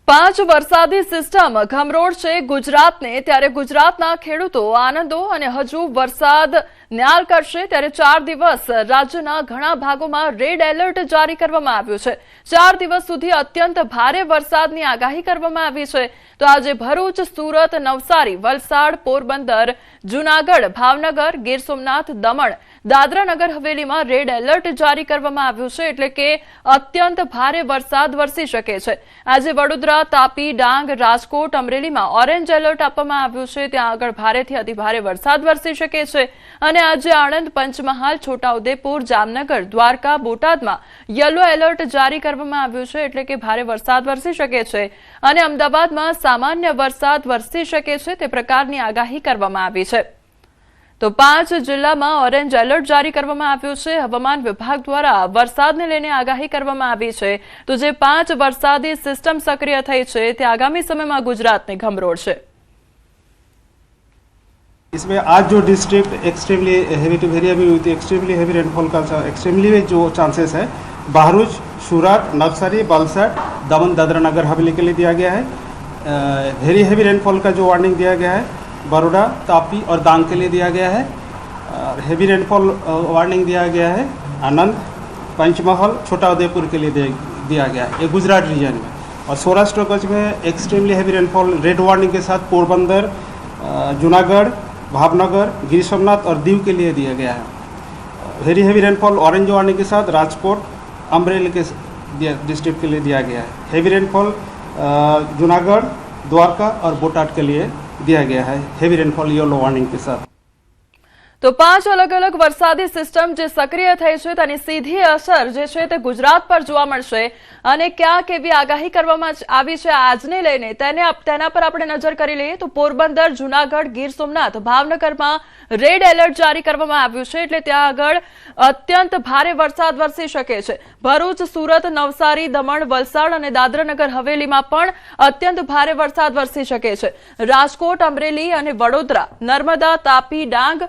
પાંચ વરસાદી સિસ્ટમ ગમરોળશે ગુજરાતને ત્યારે ગુજરાતના ખેડૂતો આનંદો અને હજુ વરસાદ ન્યાલ કરશે ત્યારે 4 દિવસ રાજ્યના ઘણા ભાગોમાં રેડ એલર્ટ જારી કરવામાં આવ્યું છે। 4 દિવસ સુધી અત્યંત ભારે વરસાદની આગાહી કરવામાં આવી છે। તો આજે ભરૂચ, સુરત, નવસારી, વલસાડ, પોરબંદર, જૂનાગઢ, ભાવનગર, ગીર સોમનાથ, દમણ, દાદરા નગર હવેલીમાં રેડ એલર્ટ જારી કરવામાં આવ્યું છે એટલે કે અત્યંત ભારે વરસાદ વરસી શકે છે। આજે વડોદરા, તાપી, ડાંગ, રાજકોટ, અમરેલીમાં ઓરેન્જ એલર્ટ આપવામાં આવ્યું છે। ત્યાં આગળ ભારેથી અતિભારે વરસાદ વરસી શકે છે અને આજે આણંદ, પંચમહાલ, છોટાઉદેપુર, જામનગર, દ્વારકા, બોટાદમાં યલો એલર્ટ જારી કરવામાં આવ્યું છે એટલે કે ભારે વરસાદ વરસી શકે છે અને અમદાવાદમાં સામાન્ય વરસાદ વરસી શકે છે તે પ્રકારની આગાહી કરવામાં આવી છે। તો 5 જિલ્લામાં ઓરેન્જ એલર્ટ જારી કરવામાં આવ્યું છે। હવામાન વિભાગ દ્વારા વરસાદને લઈને આગાહી કરવામાં આવી છે। તો જે 5 વરસાદી સિસ્ટમ સક્રિય થઈ છે તે આગામી સમયમાં ગુજરાતને ગમરોળશે। इसमें आज जो district extremely heavy to very heavy with extremely heavy rainfall का एक्सट्रीमली जो चांसेस है बहरोच, सूरत, नवसारी, वलसाड, दमन, दादरा नगर हवेली के लिए दिया गया है। वेरी हेवी रेनफॉल का जो वार्निंग दिया गया है बड़ौदा, तापी और डांग के लिए दिया गया है। हेवी रेनफॉल वार्निंग दिया गया है आनंद, पंचमहल, छोटाउदेपुर के लिए दिया गया है ये गुजरात रीजन में। और सौराष्ट्र कच्छ में extremely heavy rainfall red warning के साथ पोरबंदर, जूनागढ़, भावनगर, गिर सोमनाथ और दीव के लिए दिया गया है। Very heavy rainfall orange warning के साथ राजकोट, अमरेली के डिस्ट्रिक्ट के लिए दिया गया है। हेवी रेनफॉल जूनागढ़, द्वारका और बोटाद के लिए दिया गया है हेवी रेनफॉल येलो वार्निंग के साथ। तो 5 अलग अलग वरसादी सिस्टम जे सक्रिय થઈ છે તેની સીધી અસર જે છે તે ગુજરાત પર જોવા મળશે અને ક્યાં કેવી આગાહી કરવામાં આવી છે આજને લઈને તેના પર આપણે નજર કરી લઈએ તો પોરબંદર, જૂનાગઢ, ગીર સોમનાથ, ભાવનગરમાં રેડ એલર્ટ જારી કરવામાં આવ્યું છે એટલે ત્યાં આગળ અત્યંત ભારે વરસાદ વરસી શકે છે। ભરૂચ, સુરત, નવસારી, દમણ, વલસાડ અને દાદરા નગર હવેલીમાં પણ અત્યંત ભારે વરસાદ વરસી શકે છે। રાજકોટ, અમરેલી અને વડોદરા, નર્મદા, તાપી, ડાંગ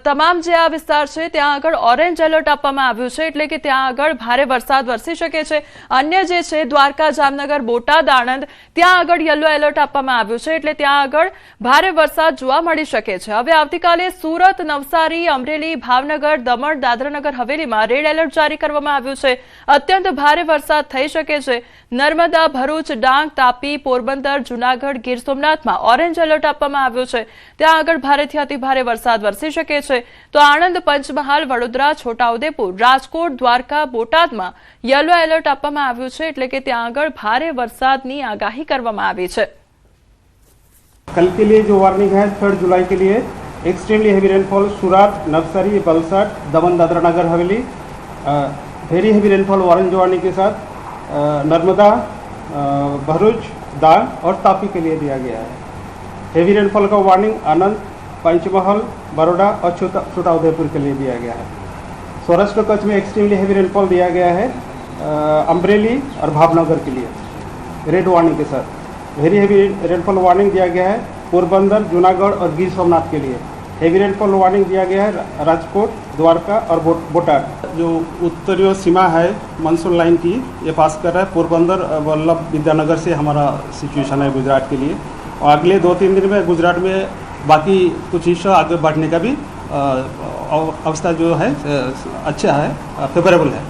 તમામ જે આ વિસ્તાર છે ત્યાં આગળ ઓરેન્જ એલર્ટ આપવામાં આવ્યું છે એટલે કે ત્યાં આગળ ભારે વરસાદ વરસી શકે છે। અન્ય જે છે દ્વારકા, જામનગર, બોટાદ, આણંદ ત્યાં આગળ યલો એલર્ટ આપવામાં આવ્યું છે એટલે ત્યાં આગળ ભારે વરસાદ જોવા મળી શકે છે। હવે આવતીકાલે સુરત, નવસારી, અમરેલી, ભાવનગર, દમણ, દાદરાનગર હવેલીમાં રેડ એલર્ટ જારી કરવામાં આવ્યું છે। અત્યંત ભારે વરસાદ થઈ શકે છે। નર્મદા, ભરૂચ, ડાંગ, તાપી, પોરબંદર, જૂનાગઢ, ગીર સોમનાથમાં ઓરેન્જ એલર્ટ આપવામાં આવ્યું છે ત્યાં આગળ ભારેથી અતિભારે વરસાદ વરસી શકે છે। તો આણંદ, પંચમહાલ, વડોદરા, છોટાઉદેપુર, રાજકોટ, દ્વારકા, બોટાદમાં યલો એલર્ટ આપવામાં આવ્યું છે એટલે કે ત્યાં આગળ ભારે વરસાદની આગાહી કરવામાં આવી છે। कल के लिए जो वार्निंग है 3 जुलाई के लिए एक्सट्रीमली हेवी रेनफॉल सूरत, नवसारी, वलसाड, दमन, Dadra Nagar Haveli. Very heavy rainfall orange warning के साथ नर्मदा, भरूच, डांग और तापी के लिए दिया गया है। हेवी रेनफॉल का वार्निंग आनंद, पंचमहल, बड़ौदा और छोटाउदेपुर के लिए दिया गया है। सौराष्ट्र कच्छ में एक्सट्रीमली हेवी रेनफॉल दिया गया है अमरेली और भावनगर के लिए रेड वार्निंग के साथ। वेरी हेवी रेनफॉल वार्निंग दिया गया है पोरबंदर, जूनागढ़ और गिर सोमनाथ के लिए। हेवी रेनफॉल वार्निंग दिया गया है राजकोट, द्वारका और बोटाद। जो उत्तरीय सीमा है मानसून लाइन की ये पास कर रहा है पोरबंदर, वल्लभ विद्यानगर से हमारा सिचुएशन है गुजरात के लिए। और अगले 2-3 दिन में गुजरात में बाकी कुछ हिस्सा आगे बढ़ने का भी अवस्था जो है अच्छा है, फेवरेबल है।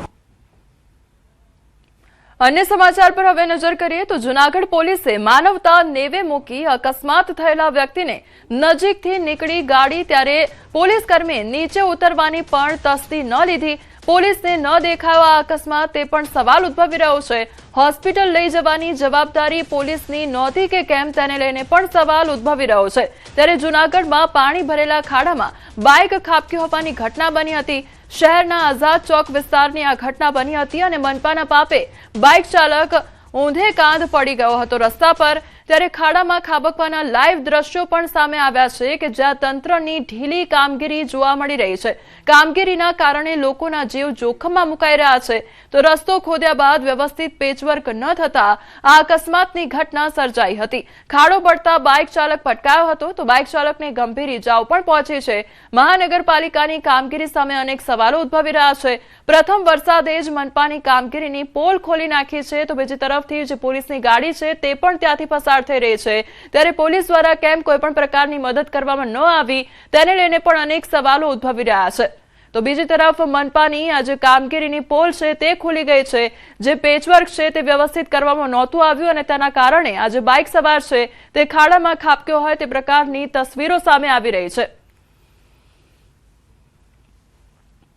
अन्य समाचार पर હવે નજર કરીએ તો જૂનાગઢ પોલીસે માનવતા નેવે મૂકી અકસ્માત થયેલા વ્યક્તિને નજીકથી નીકળી ગાડી ત્યારે પોલીસ કર્મી નીચે ઉતરવાની પણ તસ્દી ન લીધી। પોલીસને ન દેખાયો આ અકસ્માત તે પણ સવાલ ઉદ્ભવી રહ્યો છે। હોસ્પિટલ લઈ જવાની જવાબદારી પોલીસની નહોતી કે કેમ તેને લઈને પણ સવાલ ઉદ્ભવી રહ્યો છે। ત્યારે જૂનાગઢમાં પાણી ભરેલા ખાડામાં બાઇક ખાબકી હોવાની ઘટના બની હતી। શહેરના આઝાદ ચોક વિસ્તારની આ ઘટના બની હતી અને મનપાના પાપે બાઇક ચાલક ઊંધે કાંધ પડી ગયો હતો। રસ્તા પર ત્યારે ખાડામાં ખાબકવાના લાઈવ દ્રશ્યો પણ સામે આવ્યા છે કે જ્યાં તંત્રની ઢીલી કામગીરી જોવા મળી રહી છે। કામગીરીના કારણે લોકોના જીવ જોખમમાં મુકાઈ રહ્યા છે તો રસ્તો ખોદ્યા બાદ વ્યવસ્થિત પેચવર્ક ન થતા આ અકસ્માતની ઘટના સર્જાઈ હતી। ખાડો પડતા બાઇક ચાલક પટકાયો હતો તો બાઇક ચાલકને ગંભીર ઇજાઓ પણ પહોંચી છે। મહાનગરપાલિકાની કામગીરી સામે અનેક સવાલો ઉદ્ભવી રહ્યા છે। પ્રથમ વરસાદે જ મનપાની કામગીરીની પોલ ખોલી નાખી છે તો બીજી તરફથી જે પોલીસની ગાડી છે તે પણ ત્યાંથી પસાર થઈ રહી છે ત્યારે પોલીસ દ્વારા કેમ કોઈ પણ પ્રકારની મદદ કરવામાં ન આવી તેને લઈને પણ અનેક સવાલો ઉદ્ભવી રહ્યા છે। તો બીજી તરફ મનપાની આ જે કામગીરીની પોલ છે તે ખુલી ગઈ છે, જે પેચવર્ક છે તે વ્યવસ્થિત કરવામાં નહોતું આવ્યું અને તેના કારણે આ જે બાઇક સવાર છે તે ખાડામાં ખાબક્યો હોય તે પ્રકારની તસવીરો સામે આવી રહી છે।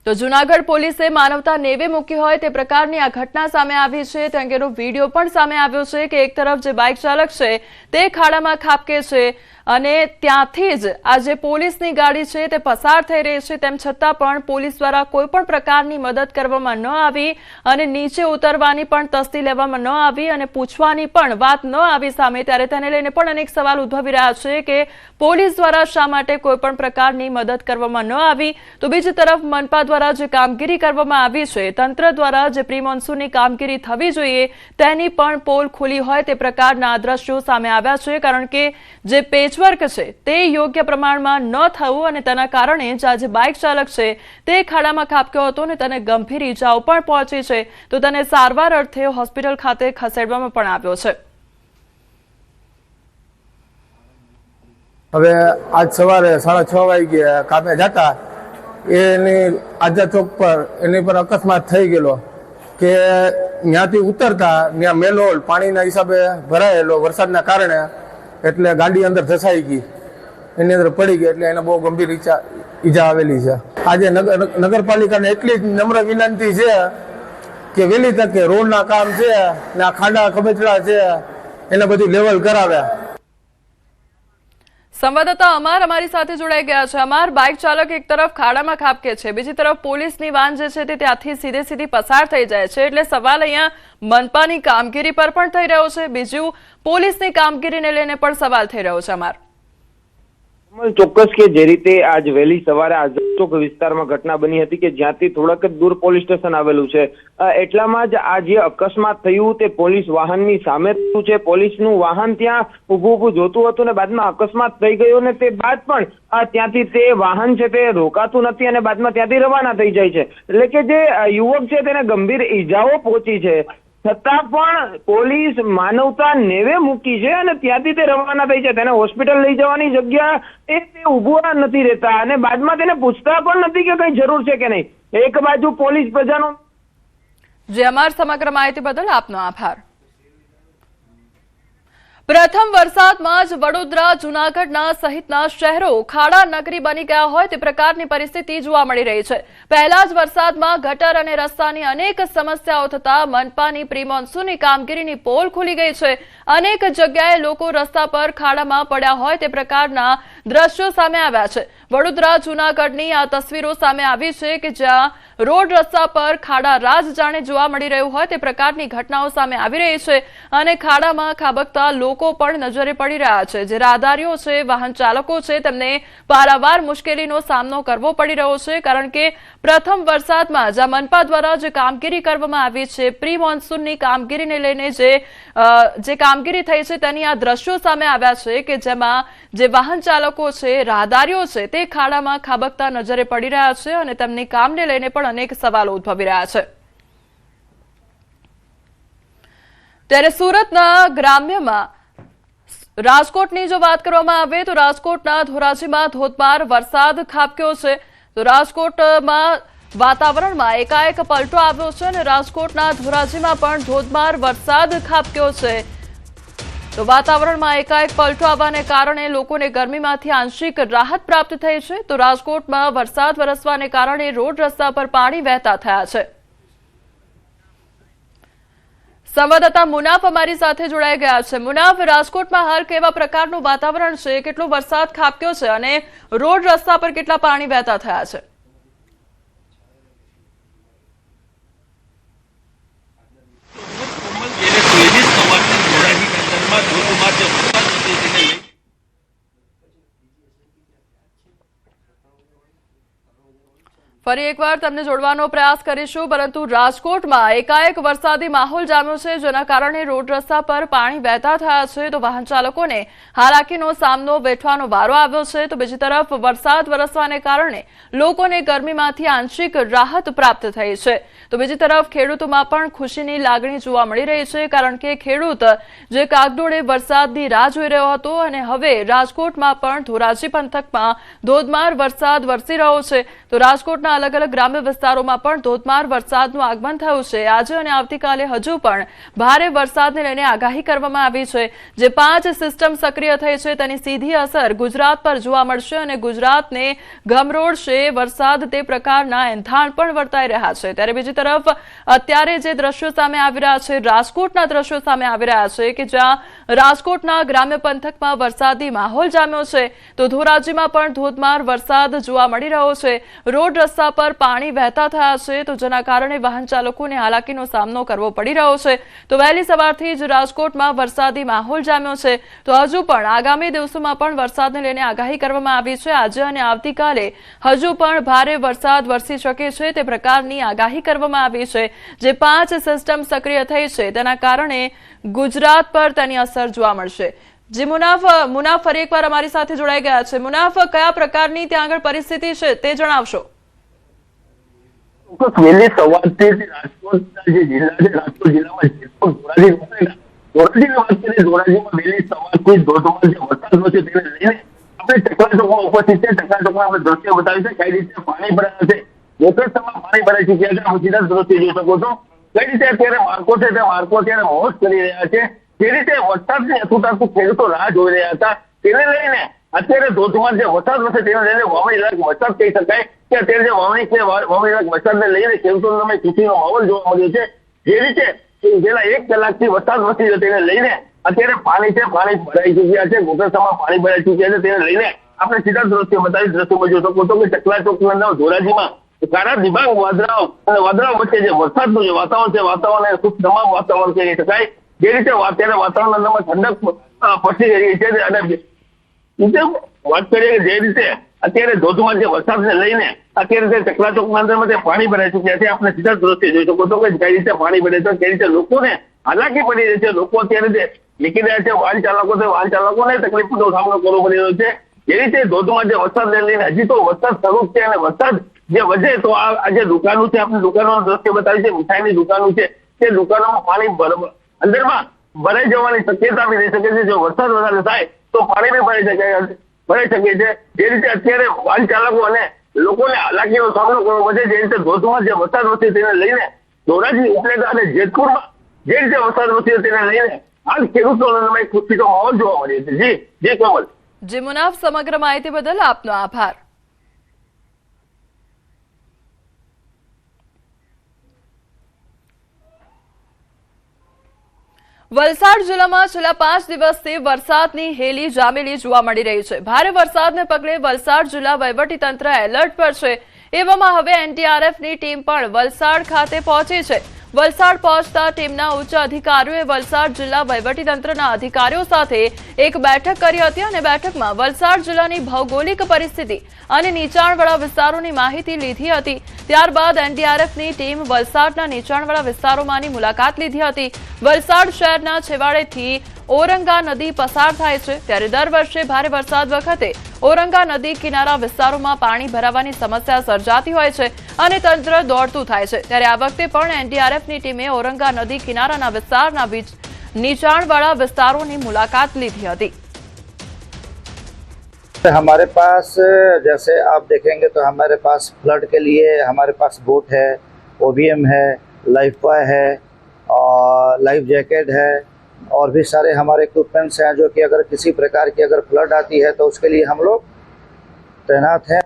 તો જૂનાગઢ પોલીસે માનવતા નેવે મૂકી હોય તે પ્રકારની આ ઘટના સામે આવી છે। તે અંગેનો વિડીયો પણ સામે આવ્યો છે કે એક તરફ જે બાઇક ચાલક છે તે ખાડામાં ખાબકે છે અને ત્યાંથી જ આ જે પોલીસની ગાડી છે તે પસાર થઈ રહી છે તેમ છતાં પણ પોલીસ દ્વારા કોઈ પણ પ્રકારની મદદ કરવામાં ન આવી અને નીચે ઉતરવાની પણ તસ્દી લેવામાં ન આવી અને પૂછવાની પણ વાત ન આવી સામે ત્યારે તેને લઈને પણ અનેક સવાલ ઉદ્ભવી રહ્યા છે કે પોલીસ દ્વારા શા માટે કોઈ પણ પ્રકારની મદદ કરવામાં ન આવી। તો બીજી તરફ મનપા દ્વારા જે કામગીરી કરવામાં આવી છે, તંત્ર દ્વારા જે પ્રી મોન્સૂનની કામગીરી થવી જોઈએ તેની પણ પોલ ખુલી હોય તે પ્રકારના દ્રશ્યો સામે આવ્યા છે કારણ કે જે પેચવર્ક છે તે યોગ્ય પ્રમાણમાં ન થયું અને તેના કારણે જ આ જે બાઇક ચાલક છે તે ખાડામાં ખાબક્યો હતો અને તેને ગંભીર ઇજાઓ પણ પહોંચી છે તો તેને સારવાર અર્થે હોસ્પિટલ ખાતે ખસેડવામાં પણ આવ્યો છે। હવે આજ સવારે 6:30 વાગે કામે જતા એની આઝાદ ચોક પર એની પર અકસ્માત થઈ ગયેલો કે ત્યાંથી ઉતરતા ત્યાં મેનહોલ પાણીના હિસાબે ભરાયેલો વરસાદના કારણે એટલે ગાડી અંદર ધસાઈ ગઈ, એની અંદર પડી ગઈ એટલે એને બહુ ગંભીર ઈજા આવેલી છે। આજે નગરપાલિકાને એટલી જ નમ્ર વિનંતી છે કે વહેલી તકે રોડના કામ છે ને આ ખાડા ખબચડા છે એને બધું લેવલ કરાવે। સંવાદદાતા અમાર અમારી સાથે જોડાઈ ગયા છે। અમાર, બાઇક ચાલક એક તરફ ખાડામાં ખાબકે છે, બીજી તરફ પોલીસની વાન જે છે તે ત્યાંથી સીધી પસાર થઈ જાય છે એટલે સવાલ અહીંયા મનપાની કામગીરી પર પણ થઈ રહ્યો છે, બીજું પોલીસની કામગીરીને લઈને પણ સવાલ થઈ રહ્યો છે। અમાર ચોક્કસ કે જે રીતે આજ વહેલી સવારે આઝાદ ચોક વિસ્તારમાં ઘટના બની હતી કે જ્યાંથી થોડાક જ દૂર પોલીસ સ્ટેશન આવેલું છે, એટલામાં જ આ જે અકસ્માત થયું તે પોલીસ વાહનની સામે થયું છે। પોલીસનું વાહન ત્યાં ઊભું જોતું હતું ને બાદમાં અકસ્માત થઈ ગયો ને તે બાદ પણ ત્યાંથી તે વાહન છે તે રોકાતું નથી અને બાદમાં ત્યાંથી રવાના થઈ જાય છે એટલે કે જે યુવક છે તેને ગંભીર ઈજાઓ પહોંચી છે છતાં પણ પોલીસ માનવતા નેવે મૂકી છે અને ત્યાંથી તે રવાના થઈ છે। તેને હોસ્પિટલ લઈ જવાની જગ્યા તે ઉભા નથી રહેતા અને બાદમાં તેને પૂછતા પણ નથી કે કઈ જરૂર છે કે નહીં। એક બાજુ પોલીસ પ્રજાનો જે અમાર સમગ્ર માહિતી બદલ આપનો આભાર। પ્રથમ વરસાદમાં જ વડોદરા, જૂનાગઢના સહિતના શહેરો ખાડા નગરી બની ગયા હોય તે પ્રકારની પરિસ્થિતિ જોવા મળી રહી છે। પહેલા જ વરસાદમાં ગટર અને રસ્તાની અનેક સમસ્યાઓ થતા મનપાની પ્રી મોન્સૂનની કામગીરીની પોલ ખુલી ગઈ છે। અનેક જગ્યાએ લોકો રસ્તા પર ખાડામાં પડ્યા હોય તે પ્રકારના દ્રશ્યો સામે આવ્યા છે। વડોદરા, જૂનાગઢની આ તસવીરો સામે આવી છે કે જ્યાં રોડ રસ્તા પર ખાડા રાજ જાણે જોવા મળી રહ્યું હોય તે પ્રકારની ઘટનાઓ સામે આવી રહી છે અને ખાડામાં ખાબકતા લોકો પણ નજરે પડી રહ્યા છે। જે રાહદારીઓ છે, વાહન ચાલકો છે, તેમને પારાવાર મુશ્કેલીનો સામનો કરવો પડી રહ્યો છે કારણ કે પ્રથમ વરસાદમાં જ મનપા દ્વારા જે કામગીરી કરવામાં આવી છે, પ્રી મોન્સૂનની કામગીરીને લઈને જે કામગીરી થઈ છે તેની આ દ્રશ્યો સામે આવ્યા છે કે જેમાં જે વાહન ચાલકો છે, રાહદારીઓ છે તે ખાડામાં ખાબકતા નજરે પડી રહ્યા છે અને તેમની કામને લઈને પણ અનેક સવાલો ઉદ્ભવી રહ્યા છે। ત્યારે સુરતના ગ્રામ્યમાં રાજકોટની જો વાત કરવામાં આવે તો રાજકોટના ધોરાજીમાં ધોધમાર વરસાદ ખાબક્યો છે। તો રાજકોટમાં વાતાવરણમાં એકાએક પલટો આવ્યો છે અને રાજકોટના ધોરાજીમાં પણ ધોધમાર વરસાદ ખાબક્યો છે। તો વાતાવરણમાં એકાએક પલટો આવવાને કારણે લોકોને ગરમીમાંથી આંશિક રાહત પ્રાપ્ત થઈ છે। તો રાજકોટમાં વરસાદ વરસવાને કારણે રોડ રસ્તા પર પાણી વહેતા થયા છે। સંવાદદાતા મુનાફ અમારી સાથે જોડાઈ ગયા છે। મુનાફ, રાજકોટમાં હાલ કેવા પ્રકારનું વાતાવરણ છે, કેટલો વરસાદ ખાબક્યો છે અને રોડ રસ્તા પર કેટલા પાણી વહેતા થયા છે? કોમલ, 23 સવારથી ધોરાજી મેદાનમાં ધોધમાર ફરી એકવાર તમને જોડવાનો પ્રયાસ કરીશું, પરંતુ રાજકોટમાં એકાએક વરસાદી માહોલ જામ્યો છે, જેના કારણે રોડ રસ્તા પર પાણી વહેતા થયા છે, તો વાહન ચાલકોને હાલાકીનો સામનો વેઠવાનો વારો આવ્યો છે. તો બીજી તરફ વરસાદ વરસવાને કારણે લોકોને ગરમીમાંથી આંશિક રાહત પ્રાપ્ત થઈ છે. તો બીજી તરફ ખેડૂતોમાં પણ ખુશીની લાગણી જોવા મળી રહી છે, કારણ કે ખેડૂત જે કાગડોળે વરસાદની રાહ જોઈ રહ્યો હતો અને હવે રાજકોટમાં પણ ધોરાજી પંથકમાં ધોધમાર વરસાદ વરસી રહ્યો છે. તો રાજકોટના અલગ અલગ ગ્રામ્ય વિસ્તારોમાં પણ ધોધમાર વરસાદનું આગમન થયું છે. આજે અને આવતીકાલે હજુ પણ ભારે વરસાદને લઈને આગાહી કરવામાં આવી છે. જે 5 સિસ્ટમ સક્રિય થઈ છે તેની સીધી અસર ગુજરાત પર જોવા મળશે અને ગુજરાતને ગમરોડશે વરસાદ, તે પ્રકારના એંધાણ પણ વર્તાઈ રહ્યા છે. ત્યારે બીજી તરફ અત્યારે જે દ્રશ્યો સામે આવી રહ્યા છે, રાજકોટના દ્રશ્યો સામે આવી રહ્યા છે કે જ્યાં રાજકોટના ગ્રામ્ય પંથકમાં વરસાદી માહોલ જામ્યો છે, તો ધોરાજીમાં પણ ધોધમાર વરસાદ જોવા મળી રહ્યો છે. રોડ રસ્તા પર પાણી વહેતા થયા છે, તો જેના કારણે વાહન ચાલકોને હાલાકીનો સામનો કરવો પડી રહ્યો છે. તો વહેલી સવારથી જ રાજકોટમાં વરસાદી માહોલ જામ્યો છે. તો હજુ પણ આગામી દિવસોમાં પણ વરસાદને લઈને આગાહી કરવામાં આવી છે. આજે અને આવતીકાલે હજુ પણ ભારે વરસાદ વરસી શકે છે, તે પ્રકારની આગાહી કરવામાં આવી છે. જે 5 સિસ્ટમ સક્રિય થઈ છે તેના કારણે ગુજરાત પર તેની અસર જોવા મળશે. જી મુનાફ ફરી એકવાર અમારી સાથે જોડાઈ ગયા છે. મુનાફ, કયા પ્રકારની ત્યાં આગળ પરિસ્થિતિ છે તે જણાવશો. વહેલી સવારથી રાજકોટના જે જિલ્લા છે, રાજકોટ જિલ્લામાં ધોરાજીની વાત કરીએ, ધોરાજીમાં વહેલી સવારથી ધોધમાર જે વરસાદ છે તેને લઈને આપણે ટકલાટોકમાં ઉપસ્થિત છે. ટકલાટોકમાં આપણે દ્રશ્ય બતાવ્યું છે કઈ રીતે પાણી ભરાયા છે, મોકળામાં પાણી ભરાઈ ચૂક્યા છે. આપણે સીધા દ્રશ્ય જોઈ શકો છો કઈ રીતે અત્યારે માર્કો છે તે માર્કો અત્યારે મોજ કરી રહ્યા છે. જે રીતે વરસાદની અથૂતાતું ખેડૂતો રાહ જોઈ રહ્યા હતા, તેને લઈને અત્યારે ધોધમાર જે વરસાદ વરસે તેને લઈને વાવણી લાયક વરસાદ કહી શકાય કે અત્યારે જે વાવણી છે, વાવણી લાયક વરસાદને લઈને ખેડૂતોને ખુશીનો માહોલ જોવા મળ્યો છે. જે રીતે છેલ્લા 1 કલાકથી વરસાદ વરસી છે તેને લઈને અત્યારે પાણી ભરાઈ ચૂક્યા છે, ગોકળસામાં પાણી ભરાઈ ચૂક્યા છે. તેને લઈને આપણે સીધા દ્રશ્યો બતાવી દ્રશ્યોમાં જોઈ શકો છો કે ટકલાટોકના ધોરાજીમાં કાળા દિબાંગ વાદળાઓ અને વાદળાઓ વચ્ચે જે વરસાદનું જે વાતાવરણ છે, વાતાવરણ ખૂબ તમામ વાતાવરણ કહી શકાય. જે રીતે અત્યારે વાતાવરણના અંદરમાં ઠંડક પસરી રહી છે અને વાત કરીએ જે રીતે અત્યારે ધોધમાર જે વરસાદને લઈને અત્યારે ટકલાટોકના અંદરમાં પાણી ભરાઈ ચૂક્યા છે. આપણે સીધા દ્રશ્ય જોઈ શકો છો કે કઈ રીતે પાણી ભરે છે, કઈ રીતે લોકોને હાલાકી પડી રહી છે. લોકો અત્યારે જે નીકળી રહ્યા છે, વાહન ચાલકો છે, વાહન ચાલકોને તકલીફનો સામનો કરવો પડી રહ્યો છે. જે રીતે ધોધમાર જે વરસાદને લઈને હજી તો વરસાદ શરૂ છે અને વરસાદ જે વધે તો આ જે દુકાનો છે, આપણે દુકાનોના દ્રશ્ય બતાવી છે, મીઠાઈની દુકાનો છે, તે દુકાનોમાં પાણી અંદરમાં ભરાઈ જવાની શક્યતા બી રહી શકે છે. જો વરસાદ વધારે થાય તો પાણી બી ભરાઈ શકે છે. જે રીતે અત્યારે વાહન ચાલકો અને લોકોને હાલાકીનો સામનો કરવો પડે. જે રીતે ધોધમાર જે વરસાદ વરસે તેને લઈને ધોરાજી, ઉપલેટા અને જેતપુરમાં જે રીતે વરસાદ વરસ્યો તેને લઈને હાલ ખેડૂતોને ખુશીનો માહોલ જોવા મળ્યો છે. જી કમલ. જી મુનાફ, સમગ્ર માહિતી બદલ આપનો આભાર. વલસાડ જિલ્લામાં છેલ્લા 5 દિવસથી વરસાદની હેલી જામેલી જોવા મળી રહી છે. ભારે વરસાદને પગલે વલસાડ જિલ્લા વહીવટીતંત્ર એલર્ટ પર છે. એવામાં હવે એનડીઆરએફની ટીમ પણ વલસાડ ખાતે પહોંચી છે. વલસાડ પહોંચતા ટીમના ઉચ્ચ અધિકારીઓએ વલસાડ જિલ્લા વહીવટીતંત્રના અધિકારીઓ સાથે એક બેઠક કરી હતી અને બેઠકમાં વલસાડ જિલ્લાની ભૌગોલિક પરિસ્થિતિ અને નીચાણવાળા વિસ્તારોની માહિતી લીધી હતી. ત્યારબાદ એનડીઆરએફની ટીમ વલસાડના નીચાણવાળા વિસ્તારોમાંની મુલાકાત લીધી હતી. વલસાડ શહેરના છેવાડેથી ઓરંગા નદી પસાર થાય છે, ત્યારે દર વર્ષે ભારે વરસાદ વખતે ઓરંગા નદી કિનારા વિસ્તારોમાં પાણી ભરાવાની સમસ્યા સર્જાતી હોય છે અને તંત્ર દોડતું થાય છે. ત્યારે આ વખતે પણ એનડીઆરએફની ટીમે ઓરંગા નદી કિનારાના વિસ્તારના નીચાણવાળા વિસ્તારોની મુલાકાત લીધી હતી. हमारे पास जैसे आप देखेंगे तो हमारे पास फ्लड के लिए हमारे पास बोट है, OBM है, लाइफ बॉय है और लाइफ जैकेट है और भी सारे हमारे इक्विपमेंट्स हैं जो कि अगर किसी प्रकार की अगर फ्लड आती है तो उसके लिए हम लोग तैनात हैं.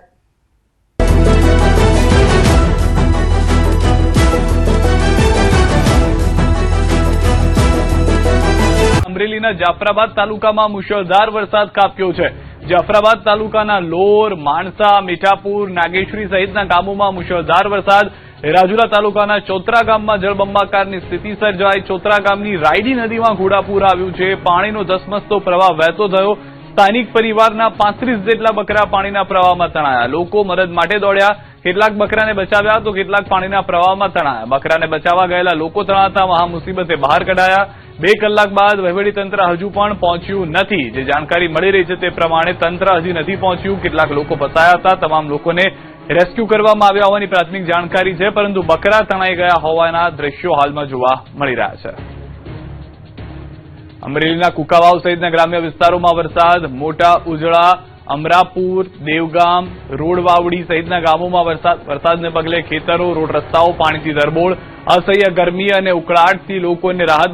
અમરેલીના જાફરાબાદ તાલુકામાં મુશળધાર વરસાદ ખાબક્યો છે. જાફરાબાદ તાલુકાના લોર, માણસા, મીઠાપુર, નાગેશ્વરી સહિતના ગામોમાં મુશળધાર વરસાદ. રાજુલા તાલુકાના ચોતરા ગામમાં જળબંબાકારની સ્થિતિ સર્જાઈ. ચોતરા ગામની રાયડી નદીમાં ઘોડાપૂર આવ્યું છે. પાણીનો ધસમસતો પ્રવાહ વહેતો થયો. સ્થાનિક પરિવારના 35 જેટલા બકરા પાણીના પ્રવાહમાં તણાયા. લોકો મદદ માટે દોડ્યા. કેટલાક બકરાને બચાવ્યા તો કેટલાક પાણીના પ્રવાહમાં તણાયા. બકરાને બચાવવા ગયેલા લોકો તણાતા મહામુસીબતે બહાર કઢાયા. 2 કલાક બાદ વહીવટીતંત્ર હજુ પણ પહોંચ્યું નથી. જે જાણકારી મળી રહી છે તે પ્રમાણે તંત્ર હજી નથી પહોંચ્યું. કેટલાક લોકો ફસાયા હતા. તમામ લોકોને રેસ્ક્યુ કરવામાં આવ્યા હોવાની પ્રાથમિક જાણકારી છે, પરંતુ બકરા તણાઈ ગયા હોવાના દ્રશ્યો હાલમાં જોવા મળી રહ્યા છે. અમરેલીના કુકાવાવ સહિતના ગ્રામ્ય વિસ્તારોમાં વરસાદ. મોટા ઉજળા, અમરાપુર, દેવગામ, રોડવાવડી સહિતના ગામોમાં વરસાદને પગલે ખેતરો, રોડ રસ્તાઓ પાણીથી તરબોળ. અસહ્ય ગરમી અને ઉકળાટથી લોકોને રાહત